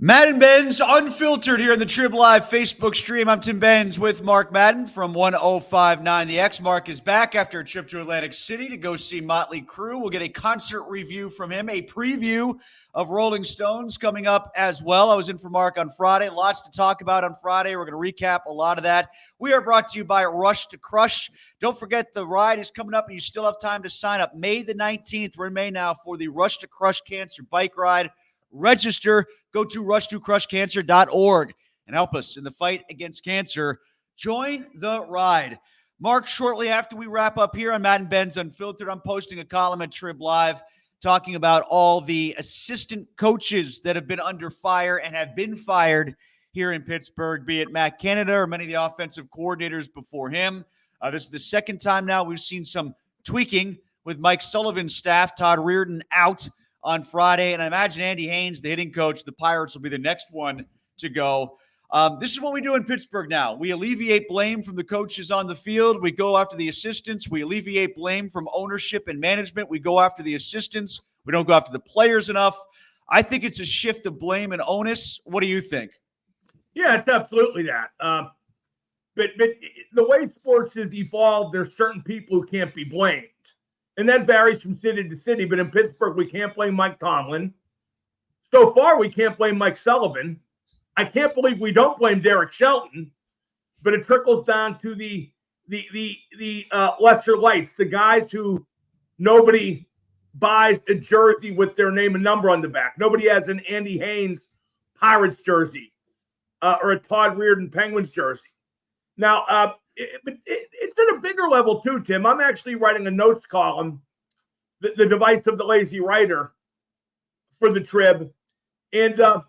Madden Benz Unfiltered here in the Trib Live Facebook stream. I'm Tim Benz with Mark Madden from 1059 The X. Mark is back after a trip to Atlantic City to go see Motley Crue. We'll get a concert review from him, a preview of Rolling Stones coming up as well. I was in for Mark on Friday. Lots to talk about on Friday. We're going to recap a lot of that. We are brought to you by Rush to Crush. Don't forget the ride is coming up and you still have time to sign up. May the 19th, we're in May now, for the Rush to Crush Cancer Bike Ride. Register. Go to rushtocrushcancer.org and help us in the fight against cancer. Join the ride. Mark, shortly after we wrap up here on Madden Benz Unfiltered, I'm posting a column at Trib Live talking about all the assistant coaches that have been under fire and have been fired here in Pittsburgh, be it Matt Canada or many of the offensive coordinators before him. This is the second time now we've seen some tweaking with Mike Sullivan's staff. Todd Reardon out on Friday, and I imagine Andy Haynes, the hitting coach, the Pirates, will be the next one to go. This is what we do in Pittsburgh now. We alleviate blame from the coaches on the field. We go after the assistants. We alleviate blame from ownership and management. We go after the assistants. We don't go after the players enough. I think it's a shift of blame and onus. What do you think? Yeah, it's absolutely that. But the way sports has evolved, there's certain people who can't be blamed. And that varies from city to city. But in Pittsburgh, we can't blame Mike Tomlin. So far, we can't blame Mike Sullivan. I can't believe we don't blame Derek Shelton. But it trickles down to the lesser lights, the guys who nobody buys a jersey with their name and number on the back. Nobody has an Andy Haynes Pirates jersey or a Todd Reardon Penguins jersey. Now, it's at a bigger level too, Tim. I'm actually writing a notes column, the device of the lazy writer, for the Trib. And the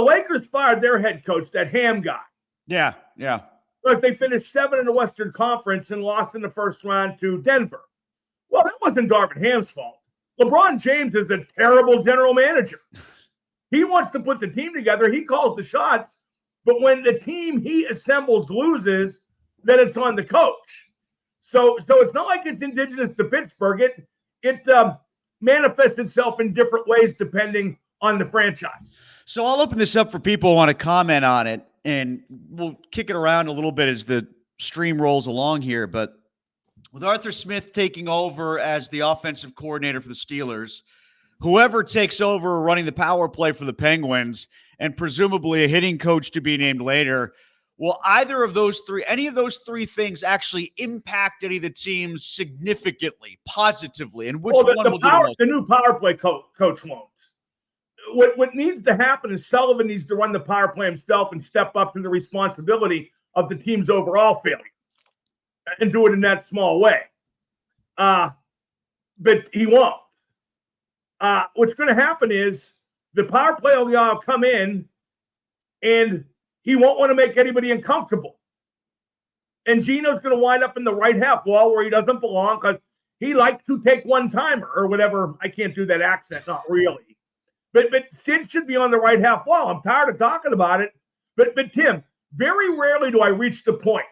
Lakers fired their head coach, that Ham guy. Yeah. Look, they finished 7 in the Western Conference and lost in the first round to Denver. Well, that wasn't Darvin Ham's fault. LeBron James is a terrible general manager. He wants to put the team together. He calls the shots. But when the team he assembles loses, then it's on the coach. So it's not like it's indigenous to Pittsburgh. It manifests itself in different ways depending on the franchise. So I'll open this up for people who want to comment on it, and we'll kick it around a little bit as the stream rolls along here. But with Arthur Smith taking over as the offensive coordinator for the Steelers, whoever takes over running the power play for the Penguins, and presumably a hitting coach to be named later, will either of those three, any of those three things actually impact any of the teams significantly, positively? And which one will do the most? The new power play coach won't. What needs to happen is Sullivan needs to run the power play himself and step up to the responsibility of the team's overall failure and do it in that small way. But he won't. What's going to happen is the power play will come in and he won't want to make anybody uncomfortable. And Gino's going to wind up in the right half wall where he doesn't belong because he likes to take one-timer or whatever. I can't do that accent, not really. But Sid should be on the right half wall. I'm tired of talking about it. But Tim, very rarely do I reach the point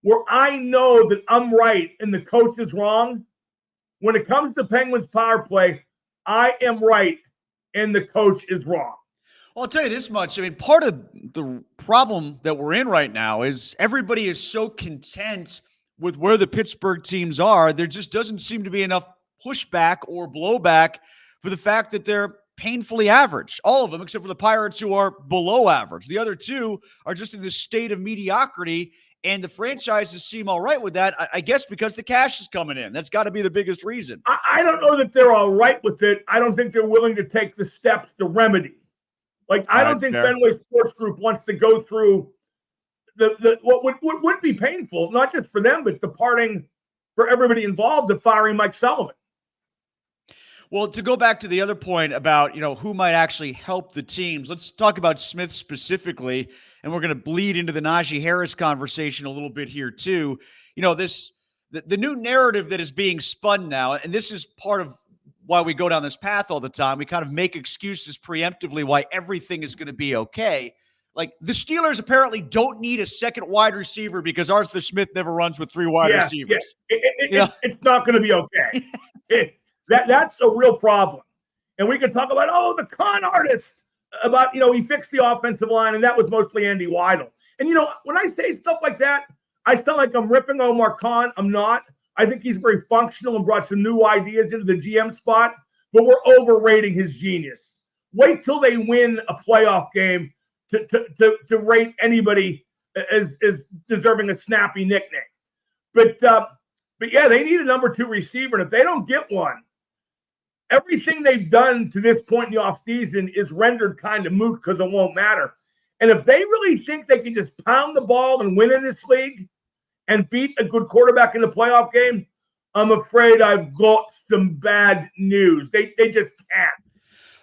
where I know that I'm right and the coach is wrong. When it comes to Penguins power play, I am right and the coach is wrong. Well, I'll tell you this much. I mean, part of the problem that we're in right now is everybody is so content with where the Pittsburgh teams are. There just doesn't seem to be enough pushback or blowback for the fact that they're painfully average. All of them, except for the Pirates, who are below average. The other two are just in this state of mediocrity, and the franchises seem all right with that, I guess because the cash is coming in. That's got to be the biggest reason. I don't know that they're all right with it. I don't think they're willing to take the steps to remedy. Like, I don't think Fenway Sports Group wants to go through what would be painful, not just for them, but departing for everybody involved of firing Mike Sullivan. Well, to go back to the other point about, who might actually help the teams, let's talk about Smith specifically, and we're going to bleed into the Najee Harris conversation a little bit here too. The new narrative that is being spun now, and this is part of why we go down this path all the time. We kind of make excuses preemptively why everything is going to be okay. Like, the Steelers apparently don't need a second wide receiver because Arthur Smith never runs with three wide receivers. Yeah. It's not going to be okay. That's a real problem. And we can talk about, the con artists about, he fixed the offensive line, and that was mostly Andy Weidel. And, when I say stuff like that, I sound like I'm ripping Omar Khan. I'm not. I think he's very functional and brought some new ideas into the GM spot, but we're overrating his genius. Wait till they win a playoff game to rate anybody as deserving a snappy nickname. But yeah, they need a number 2 receiver, and if they don't get one, everything they've done to this point in the offseason is rendered kind of moot because it won't matter. And if they really think they can just pound the ball and win in this league and beat a good quarterback in the playoff game, I'm afraid I've got some bad news. They just can't.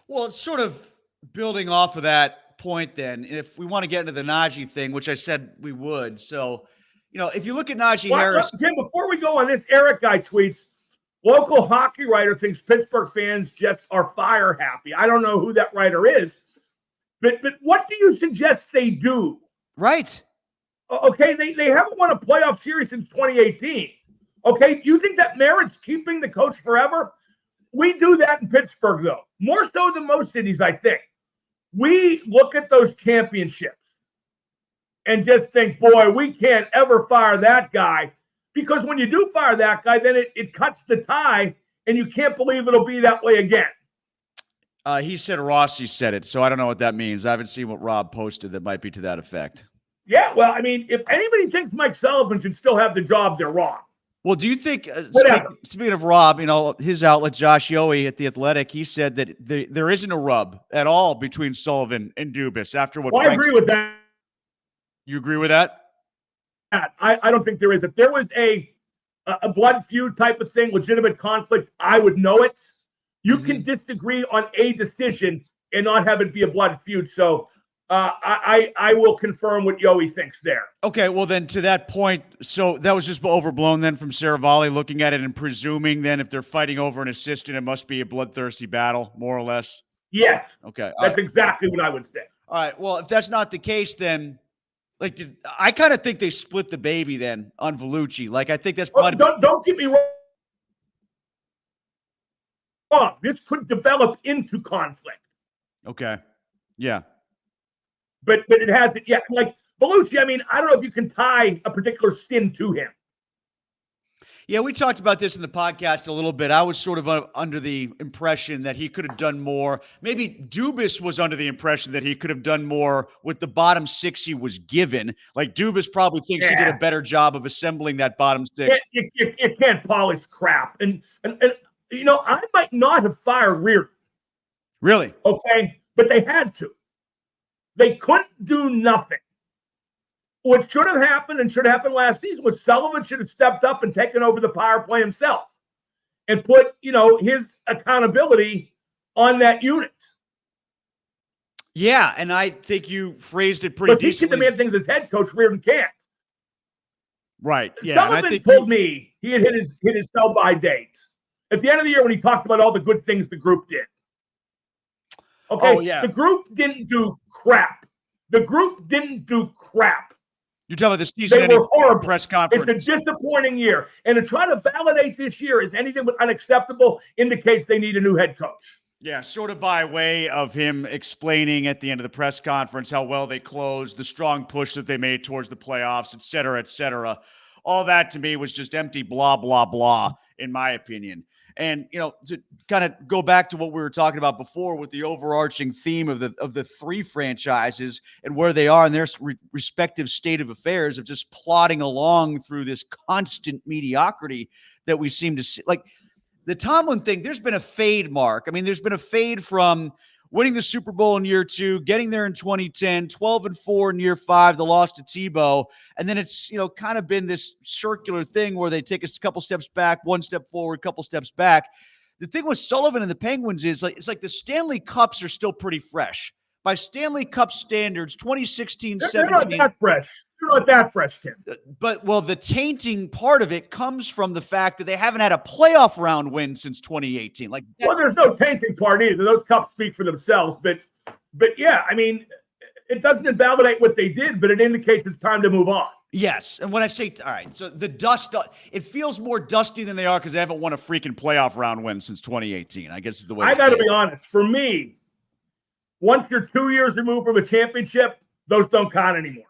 Well, it's sort of building off of that point then. If we want to get into the Najee thing, which I said we would. So, if you look at Najee Harris. Tim, before we go on this, Eric guy tweets, local hockey writer thinks Pittsburgh fans just are fire happy. I don't know who that writer is, but what do you suggest they do? Right. Okay, they haven't won a playoff series since 2018. Okay, do you think that merits keeping the coach forever? We do that in Pittsburgh, though, more so than most cities, I think. We look at those championships and just think, boy, we can't ever fire that guy. Because when you do fire that guy, then it cuts the tie, and you can't believe it'll be that way again. He said Rossi said it, so I don't know what that means. I haven't seen what Rob posted that might be to that effect. Yeah, well, I mean, if anybody thinks Mike Sullivan should still have the job, they're wrong. Well, do you think, speaking of Rob, his outlet, Josh Yohe at The Athletic, he said that there isn't a rub at all between Sullivan and Dubas after what I agree with that. You agree with that? I don't think there is. If there was a blood feud type of thing, legitimate conflict, I would know it. You can disagree on a decision and not have it be a blood feud. So I will confirm what Yohe thinks there. Okay, well then to that point, so that was just overblown then from Saravalli looking at it and presuming then if they're fighting over an assistant, it must be a bloodthirsty battle, more or less? Yes. Okay. That's exactly what I would say. All right, well, if that's not the case, then I kind of think they split the baby then on Vellucci. I think that's probably don't get me wrong. This could develop into conflict. Okay. Yeah. But it hasn't yet. Vellucci, I mean, I don't know if you can tie a particular sin to him. Yeah, we talked about this in the podcast a little bit. I was sort of under the impression that he could have done more. Maybe Dubas was under the impression that he could have done more with the bottom 6 he was given. Dubas probably thinks he did a better job of assembling that bottom 6. You can't polish crap. And I might not have fired Reardon. Really? Okay, but they had to. They couldn't do nothing. What should have happened and should have happened last season was Sullivan should have stepped up and taken over the power play himself and put, his accountability on that unit. Yeah, and I think you phrased it pretty decently. But he can demand things as head coach. Reardon can't. Right. Yeah. Sullivan told me he had hit his sell-by date at the end of the year when he talked about all the good things the group did. Okay. Oh, yeah. The group didn't do crap. You're talking about the season they were horrible. Press conference. It's a disappointing year. And to try to validate this year as anything but unacceptable indicates they need a new head coach. Yeah, sort of by way of him explaining at the end of the press conference how well they closed, the strong push that they made towards the playoffs, et cetera, et cetera. All that to me was just empty blah, blah, blah, in my opinion. And, to kind of go back to what we were talking about before with the overarching theme of the 3 franchises and where they are in their respective state of affairs of just plodding along through this constant mediocrity that we seem to see. The Tomlin thing, there's been a fade, Mark. I mean, there's been a fade from winning the Super Bowl in year 2, getting there in 2010, 12-4 in year 5, the loss to Tebow. And then it's, kind of been this circular thing where they take a couple steps back, 1 step forward, couple steps back. The thing with Sullivan and the Penguins is it's like the Stanley Cups are still pretty fresh. By Stanley Cup standards, 2016, 17. They're not that fresh. They're not that fresh, Tim. But, the tainting part of it comes from the fact that they haven't had a playoff round win since 2018. There's no tainting part either. Those cups speak for themselves. But yeah, I mean, it doesn't invalidate what they did, but it indicates it's time to move on. Yes. And when I say, all right, so the dust, it feels more dusty than they are because they haven't won a freaking playoff round win since 2018, I guess is the way. I got to be honest. For me, Once you're 2 years removed from a championship, those don't count anymore.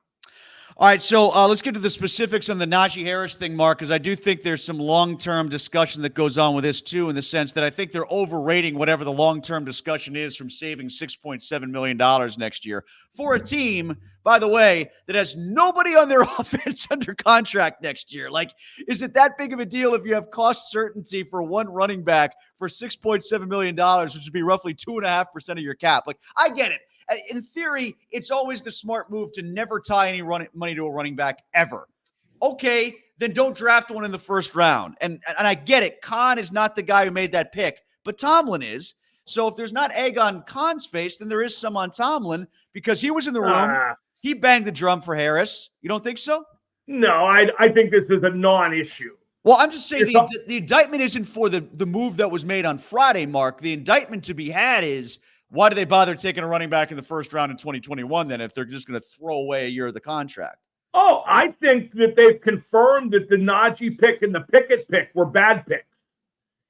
All right, so let's get to the specifics on the Najee Harris thing, Mark, because I do think there's some long-term discussion that goes on with this, too, in the sense that I think they're overrating whatever the long-term discussion is from saving $6.7 million next year for a team, by the way, that has nobody on their offense under contract next year. Like, is it that big of a deal if you have cost certainty for one running back for $6.7 million, which would be roughly 2.5% of your cap? Like, I get it. In theory, it's always the smart move to never tie any money to a running back ever. Okay, then don't draft one in the first round. And I get it. Khan is not the guy who made that pick, but Tomlin is. So if there's not egg on Khan's face, then there is some on Tomlin because he was in the room. He banged the drum for Harris. You don't think so? No, I think this is a non-issue. Well, I'm just saying the indictment isn't for the move that was made on Friday, Mark. The indictment to be had is, why do they bother taking a running back in the first round in 2021 then if they're just going to throw away a year of the contract? Oh, I think that they've confirmed that the Najee pick and the Pickett pick were bad picks.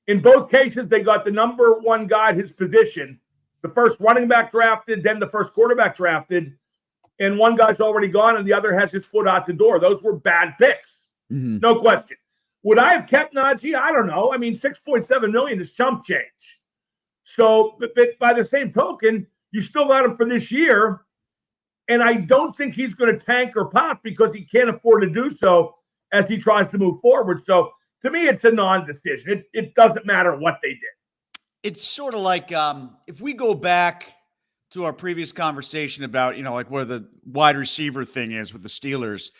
In both cases, they got the number one guy at his position, the first running back drafted, then the first quarterback drafted, and one guy's already gone and the other has his foot out the door. Those were bad picks. Mm-hmm. No question. Would I have kept Najee? I don't know. I mean, $6.7 million is chump change. So, but by the same token, you still got him for this year. And I don't think he's going to tank or pop because he can't afford to do so as he tries to move forward. So, to me, it's a non-decision. It doesn't matter what they did. It's sort of like if we go back to our previous conversation about, like where the wide receiver thing is with the Steelers,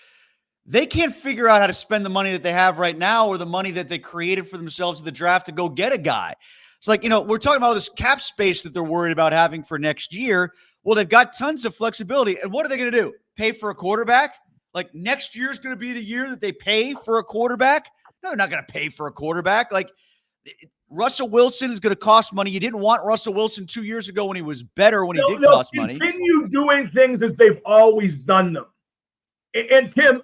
they can't figure out how to spend the money that they have right now or the money that they created for themselves in the draft to go get a guy. It's like, we're talking about all this cap space that they're worried about having for next year. Well, they've got tons of flexibility. And what are they going to do? Pay for a quarterback? Like next year's going to be the year that they pay for a quarterback? No, they're not going to pay for a quarterback. Like Russell Wilson is going to cost money. You didn't want Russell Wilson 2 years ago when he was better, when he did cost money. Continue doing things as they've always done them. And Tim,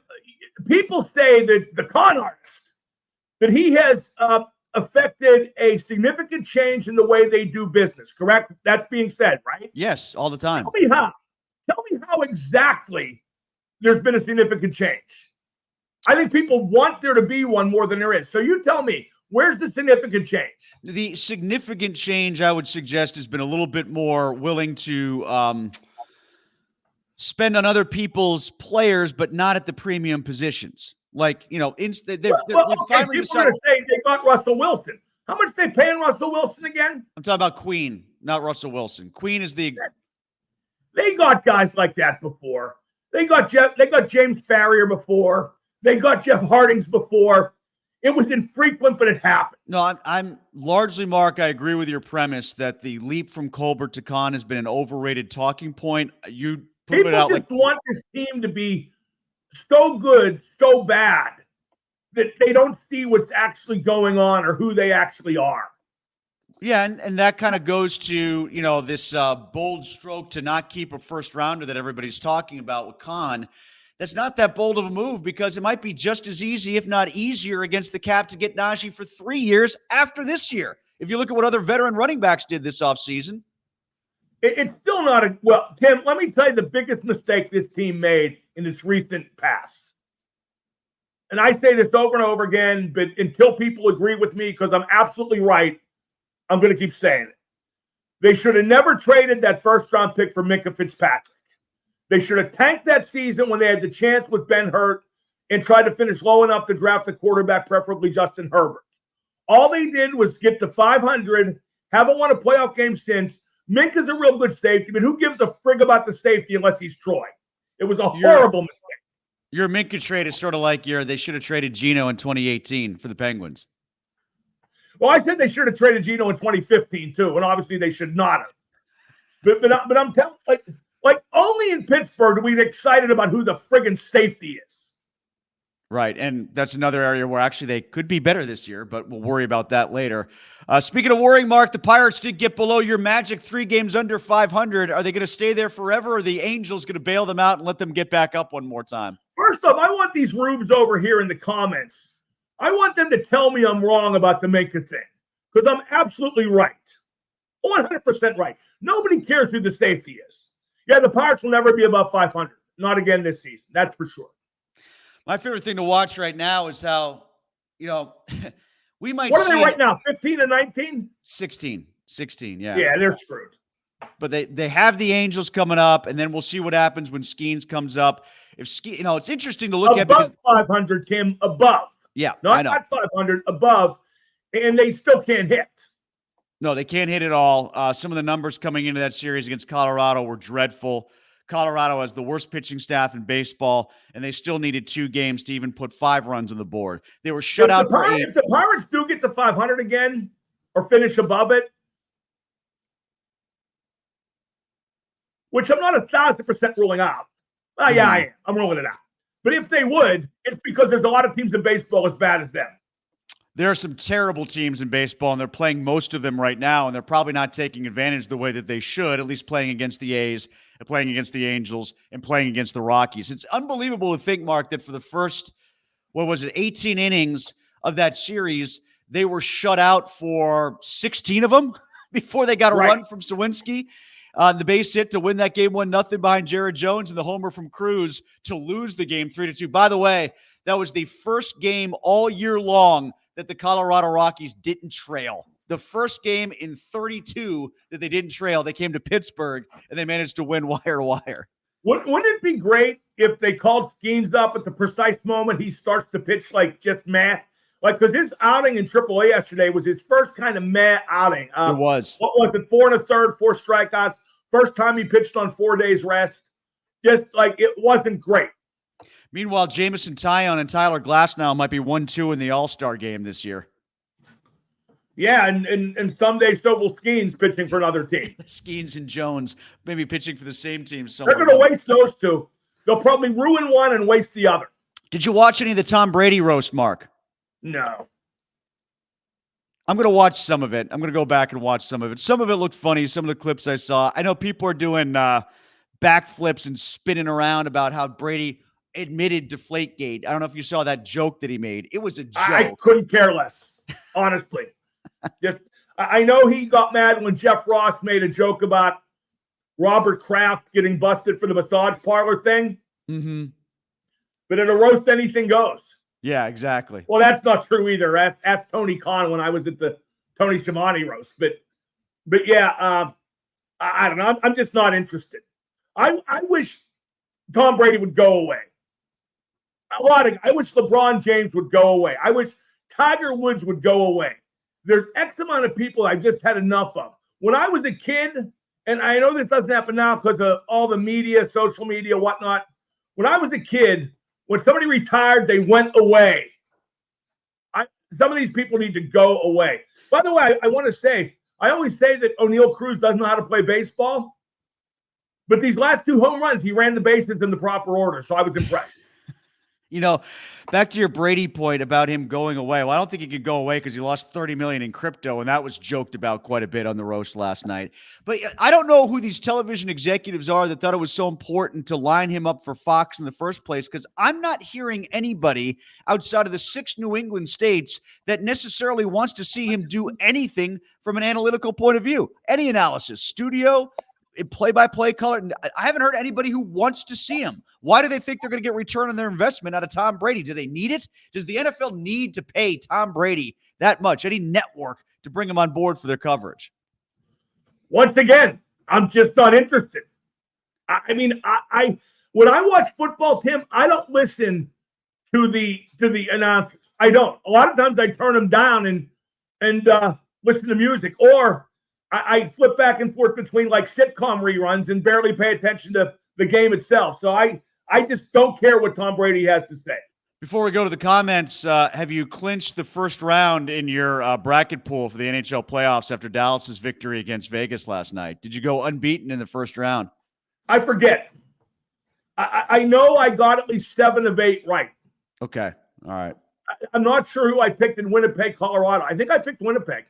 people say that the con artist, that he has affected a significant change in the way they do business, correct? That's being said, right? Yes, all the time. Tell me how. Tell me how exactly there's been a significant change. I think people want there to be one more than there is. So you tell me, where's the significant change? The significant change, I would suggest, has been a little bit more willing to spend on other people's players, but not at the premium positions. Like, they've finally decided. Say they got Russell Wilson. How much they paying Russell Wilson again? I'm talking about Queen, not Russell Wilson. Queen is the. They got guys like that before. They got James Farrier before. They got Jeff Hardings before. It was infrequent, but it happened. No, I'm largely, Mark, I agree with your premise that the leap from Colbert to Khan has been an overrated talking point. You put People it out just want this team to be so good, so bad that they don't see what's actually going on or who they actually are. Yeah, and that kind of goes to, this bold stroke to not keep a first rounder that everybody's talking about with Khan. That's not that bold of a move because it might be just as easy, if not easier, against the cap to get Najee for 3 years after this year. If you look at what other veteran running backs did this offseason. It's still not well, Tim, let me tell you the biggest mistake this team made in this recent past. And I say this over and over again, but until people agree with me, because I'm absolutely right, I'm going to keep saying it. They should have never traded that first-round pick for Minkah Fitzpatrick. They should have tanked that season when they had the chance with Ben Hurt and tried to finish low enough to draft a quarterback, preferably Justin Herbert. All they did was get to 500, haven't won a playoff game since. Minka's a real good safety, but who gives a frig about the safety unless he's Troy? It was a horrible mistake. Your Minkah trade is sort of like they should have traded Geno in 2018 for the Penguins. Well, I said they should have traded Geno in 2015 too, and obviously they should not have. But I'm telling, like only in Pittsburgh do we get excited about who the friggin' safety is. Right, and that's another area where actually they could be better this year, but we'll worry about that later. Speaking of worrying, Mark, the Pirates did get below your magic 3 games under 500. Are they going to stay there forever, or are the Angels going to bail them out and let them get back up one more time? First off, I want these rubes over here in the comments. I want them to tell me I'm wrong about the Minkah thing, because I'm absolutely right. 100% right. Nobody cares who the safety is. Yeah, the Pirates will never be above 500. Not again this season. That's for sure. My favorite thing to watch right now is how, we might What are see they right now, 15 and 19? 16, yeah. Yeah, they're screwed. But they have the Angels coming up, and then we'll see what happens when Skeens comes up. If it's interesting to look at because 500, Tim, above. Yeah, not I know. Not 500, above, and they still can't hit. No, they can't hit at all. Some of the numbers coming into that series against Colorado were dreadful. Colorado has the worst pitching staff in baseball, and they still needed 2 games to even put 5 runs on the board. They were shut out for 8. If the Pirates do get to 500 again or finish above it, which I'm not 1,000% ruling out. Yeah, I am. I'm ruling it out. But if they would, it's because there's a lot of teams in baseball as bad as them. There are some terrible teams in baseball, and they're playing most of them right now, and they're probably not taking advantage the way that they should, at least playing against the A's and playing against the Angels and playing against the Rockies. It's unbelievable to think, Mark, that for the first, 18 innings of that series, they were shut out for 16 of them before they got a run from Sawinski. The base hit to win that game 1-0 behind Jared Jones, and the homer from Cruz to lose the game 3-2. By the way, that was the first game all year long that the Colorado Rockies didn't trail. The first game in 32 that they didn't trail. They came to Pittsburgh, and they managed to win wire to wire. Wouldn't it be great if they called Skeens up at the precise moment he starts to pitch like just meh? Like, because his outing in AAA yesterday was his first kind of meh outing. It was. What was it, 4 1/3, 4 strikeouts? First time he pitched on 4 days rest. Just like it wasn't great. Meanwhile, Jamison Tyone and Tyler Glasnow might be 1-2 in the All-Star game this year. Yeah, and someday so will Skeens pitching for another team. Skeens and Jones maybe pitching for the same team. They're going to waste those two. They'll probably ruin one and waste the other. Did you watch any of the Tom Brady roast, Mark? No. I'm going to watch some of it. I'm going to go back and watch some of it. Some of it looked funny, some of the clips I saw. I know people are doing backflips and spinning around about how Brady admitted Deflategate. I don't know if you saw that joke that he made. It was a joke. I couldn't care less, honestly. I know he got mad when Jeff Ross made a joke about Robert Kraft getting busted for the massage parlor thing. Mm-hmm. But in a roast, anything goes. Yeah, exactly. Well, that's not true either. Ask Tony Khan when I was at the Tony Schiavone roast. But yeah, I don't know. I'm just not interested. I wish Tom Brady would go away. I wish LeBron James would go away. I wish Tiger Woods would go away. There's X amount of people I just had enough of. When I was a kid, and I know this doesn't happen now because of all the media, social media, whatnot. When I was a kid, when somebody retired, they went away. Some of these people need to go away. By the way, I want to say, I always say that O'Neal Cruz doesn't know how to play baseball. But these last 2 home runs, he ran the bases in the proper order, so I was impressed. Back to your Brady point about him going away. Well, I don't think he could go away because he lost $30 million in crypto, and that was joked about quite a bit on the roast last night. But I don't know who these television executives are that thought it was so important to line him up for Fox in the first place, because I'm not hearing anybody outside of the 6 New England states that necessarily wants to see him do anything from an analytical point of view. Any analysis, studio, play-by-play color. I haven't heard anybody who wants to see him. Why do they think they're going to get return on their investment out of Tom Brady? Do they need it? Does the NFL need to pay Tom Brady that much, any network, to bring him on board for their coverage? Once again, I'm just not interested. I mean, when I watch football, Tim, I don't listen to the announcers. I don't. A lot of times I turn them down and listen to music, or I flip back and forth between like sitcom reruns and barely pay attention to the game itself. So I just don't care what Tom Brady has to say. Before we go to the comments, have you clinched the first round in your bracket pool for the NHL playoffs after Dallas's victory against Vegas last night? Did you go unbeaten in the first round? I forget. I know I got at least 7 of 8 right. Okay. All right. I'm not sure who I picked in Winnipeg, Colorado. I think I picked Winnipeg.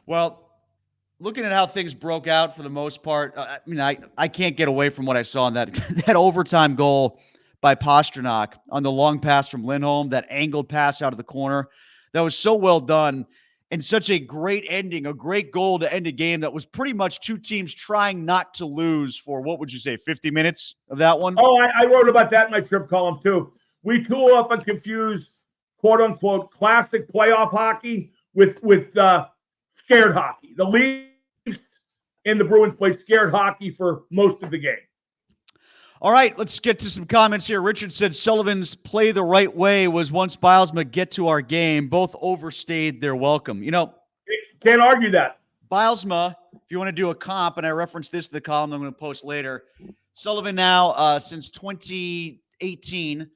Well, looking at how things broke out for the most part, I can't get away from what I saw in that overtime goal by Pasternak on the long pass from Lindholm, that angled pass out of the corner. That was so well done. And such a great ending, a great goal to end a game that was pretty much two teams trying not to lose for, what would you say, 50 minutes of that one? Oh, I wrote about that in my trip column too. We too often confuse quote unquote classic playoff hockey with scared hockey. The Leafs and the Bruins played scared hockey for most of the game. All right, let's get to some comments here. Richard said Sullivan's play the right way was once Bilesma get to our game. Both overstayed their welcome. You know, can't argue that. Bilesma, if you want to do a comp, and I referenced this in the column I'm going to post later, Sullivan now since 2018,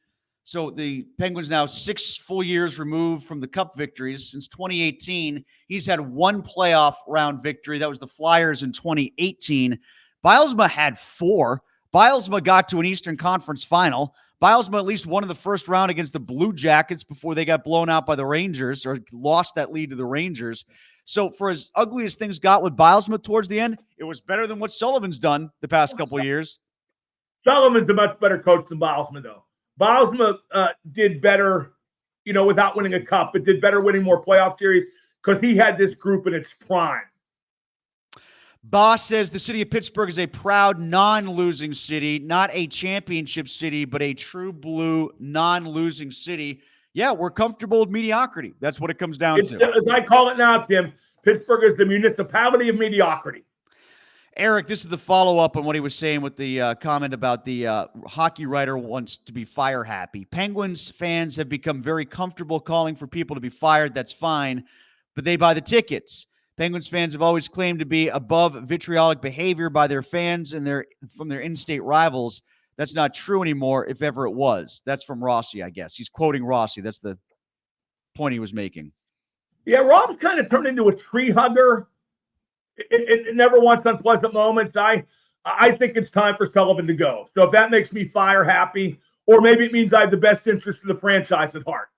so the Penguins now 6 full years removed from the Cup victories. Since 2018, he's had one playoff round victory. That was the Flyers in 2018. Bilesma had 4. Bilesma got to an Eastern Conference final. Bilesma at least won in the first round against the Blue Jackets before they got blown out by the Rangers or lost that lead to the Rangers. So for as ugly as things got with Bilesma towards the end, it was better than what Sullivan's done the past couple of years. Sullivan's a much better coach than Bilesma, though. Bilesma did better, without winning a cup, but did better winning more playoff series because he had this group in its prime. Boss says the city of Pittsburgh is a proud non-losing city, not a championship city, but a true blue non-losing city. Yeah, we're comfortable with mediocrity. That's what it comes down to. As I call it now, Tim, Pittsburgh is the municipality of mediocrity. Eric, this is the follow-up on what he was saying with the comment about the hockey writer wants to be fire happy. Penguins fans have become very comfortable calling for people to be fired. That's fine, but they buy the tickets. Penguins fans have always claimed to be above vitriolic behavior by their fans and from their in-state rivals. That's not true anymore, if ever it was. That's from Rossi, I guess. He's quoting Rossi. That's the point he was making. Yeah, Rob's kind of turned into a tree hugger. It never wants unpleasant moments. I think it's time for Sullivan to go. So if that makes me fire happy, or maybe it means I have the best interest of the franchise at heart.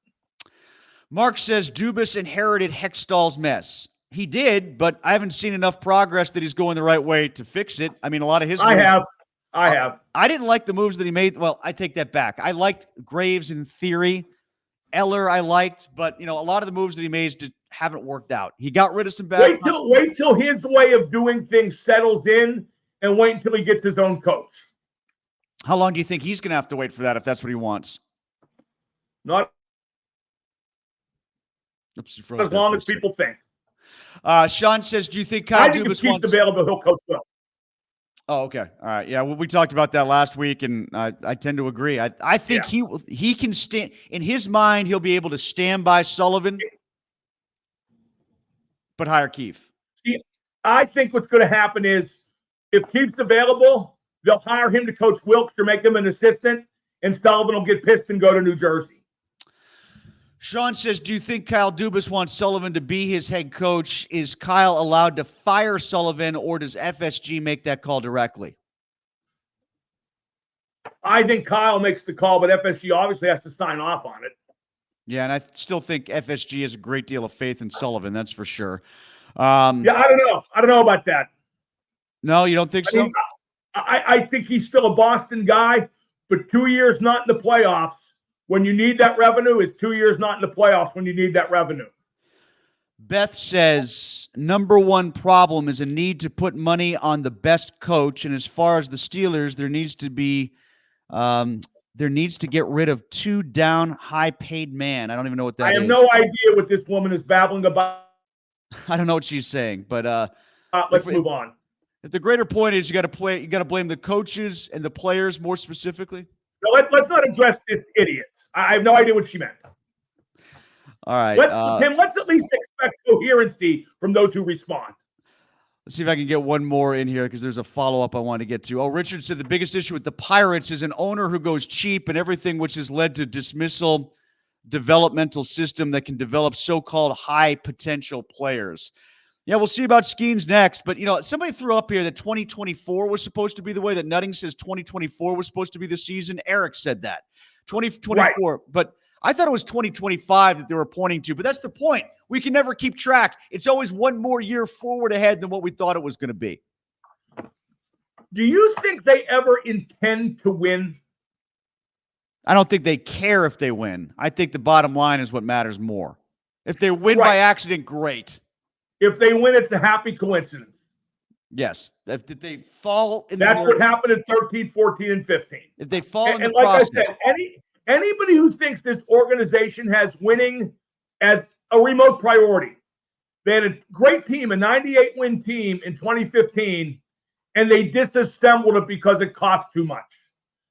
Mark says Dubas inherited Hextall's mess. He did, but I haven't seen enough progress that he's going the right way to fix it. I mean, a lot of his moves, I have. I didn't like the moves that he made. Well, I take that back. I liked Graves in theory. Eller I liked, but, a lot of the moves that he made just haven't worked out. He got rid of some bad. Wait till his way of doing things settles in, and wait until he gets his own coach. How long do you think he's going to have to wait for that if that's what he wants? Not as long as people think. Sean says, do you think Kyle Dubas wants... available, he'll coach well. Oh, okay. All right. Yeah, we talked about that last week, and I tend to agree. I think he can stand... In his mind, he'll be able to stand by Sullivan, but hire Keefe. See, I think what's going to happen is if Keefe's available, they'll hire him to coach Wilkes or make him an assistant, and Sullivan will get pissed and go to New Jersey. Sean says, do you think Kyle Dubas wants Sullivan to be his head coach? Is Kyle allowed to fire Sullivan, or does FSG make that call directly? I think Kyle makes the call, but FSG obviously has to sign off on it. Yeah, and I still think FSG has a great deal of faith in Sullivan, that's for sure. I don't know. I don't know about that. No, you don't think so? I think he's still a Boston guy, but 2 years not in the playoffs. When you need that revenue, is 2 years not in the playoffs when you need that revenue. Beth says, number one problem is a need to put money on the best coach. And as far as the Steelers, there needs to get rid of 2 down, high-paid man. I don't even know what that is. I have no idea what this woman is babbling about. I don't know what she's saying, but let's move on. If the greater point is you got to blame the coaches and the players more specifically. No, let's not address this idiot. I have no idea what she meant. All right. Tim, let's at least expect coherency from those who respond. Let's see if I can get one more in here because there's a follow-up I want to get to. Oh, Richard said the biggest issue with the Pirates is an owner who goes cheap and everything, which has led to dismissal developmental system that can develop so-called high-potential players. Yeah, we'll see about Skeens next. But, somebody threw up here that 2024 was supposed to be the way that Nutting says 2024 was supposed to be the season. Eric said that. 2024, right. But I thought it was 2025 that they were pointing to, but that's the point. We can never keep track. It's always one more year forward ahead than what we thought it was going to be. Do you think they ever intend to win? I don't think they care if they win. I think the bottom line is what matters more. If they win by accident, great. If they win, it's a happy coincidence. Yes. If they fall in That's what happened in 13, 14, and 15. If they fall in the like process. I said, anybody who thinks this organization has winning as a remote priority, they had a great team, a 98-win team in 2015, and they disassembled it because it cost too much.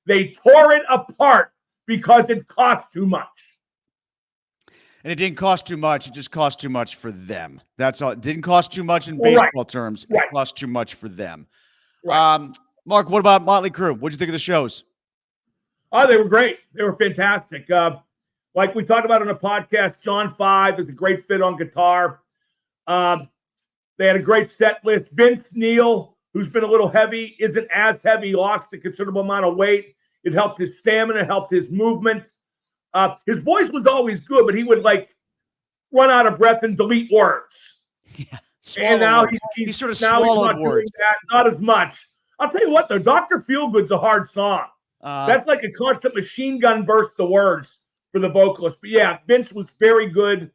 They tore it apart because it cost too much. And it didn't cost too much. It just cost too much for them. That's all. It didn't cost too much in baseball terms. It cost too much for them. Right. Mark, what about Motley Crue? What'd you think of the shows? Oh, they were great. They were fantastic. Like we talked about on the podcast, John 5 is a great fit on guitar. They had a great set list. Vince Neil, who's been a little heavy, isn't as heavy. He lost a considerable amount of weight. It helped his stamina, helped his movement. His voice was always good, but he would run out of breath and delete words. Yeah, and now he sort of swallowed words. Not as much. I'll tell you what, though, Dr. Feelgood's a hard song. That's like a constant machine gun burst of words for the vocalist. But yeah, Vince was very good.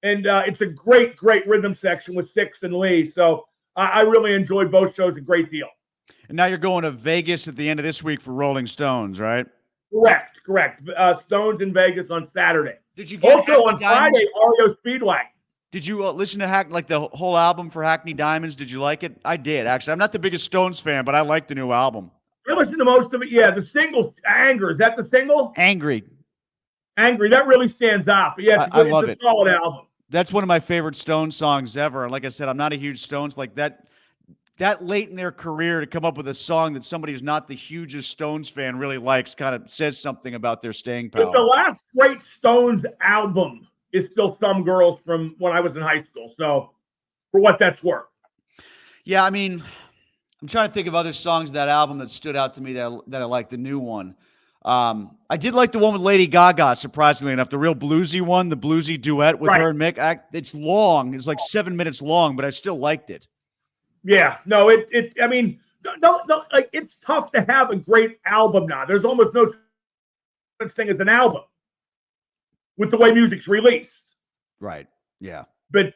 And it's a great, great rhythm section with Six and Lee. So I really enjoyed both shows a great deal. And now you're going to Vegas at the end of this week for Rolling Stones, right? Correct. Stones in Vegas on Saturday. Did you get also on Friday, REO Speedway? Did you listen to the whole album for Hackney Diamonds? Did you like it? I did, actually. I'm not the biggest Stones fan, but I like the new album. I listened to most of it. Yeah, the single, Anger. Is that the single? Angry. That really stands out. But yeah, it's a solid album. That's one of my favorite Stones songs ever. And like I said, I'm not a huge Stones like that. That late in their career to come up with a song that somebody who's not the hugest Stones fan really likes kind of says something about their staying power. But the last great Stones album is still Some Girls from when I was in high school. So for what that's worth. Yeah, I mean, I'm trying to think of other songs of that album that stood out to me that I like. The new one. I did like the one with Lady Gaga, surprisingly enough. The real bluesy one, the bluesy duet with her and Mick. It's long. It's like 7 minutes long, but I still liked it. Yeah, no, I mean, no, it's tough to have a great album now. There's almost no such thing as an album with the way music's released. Right. Yeah. But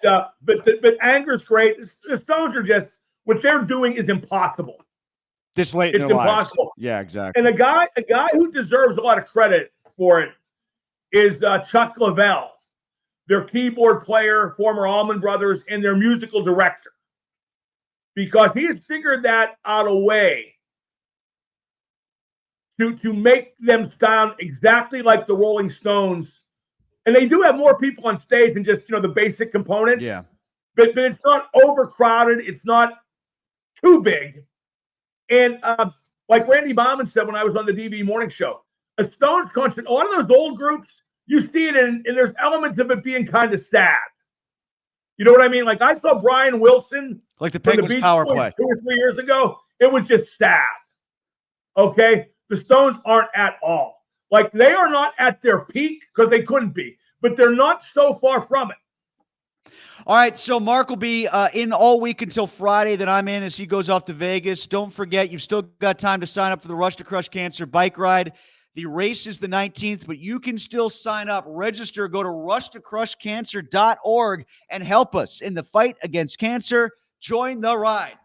Anger's great. The Stones are just, what they're doing is impossible. This late in their impossible. Lives. Yeah, exactly. And a guy who deserves a lot of credit for it is Chuck Leavell, their keyboard player, former Allman Brothers, and their musical director. Because he has figured that out a way to make them sound exactly like the Rolling Stones. And they do have more people on stage than just, the basic components. Yeah. But it's not overcrowded. It's not too big. And like Randy Bauman said when I was on the DV Morning Show, a Stones concert, a lot of those old groups, you see it and there's elements of it being kind of sad. You know what I mean? Like I saw Brian Wilson, like the Penguins power play 2 or 3 years ago. It was just sad. Okay, the Stones aren't at all. Like they are not at their peak because they couldn't be, but they're not so far from it. All right, so Mark will be in all week until Friday. Then I'm in as he goes off to Vegas. Don't forget, you've still got time to sign up for the Rush to Crush Cancer bike ride. The race is the 19th, but you can still sign up. Register. Go to rushtocrushcancer.org and help us in the fight against cancer. Join the ride.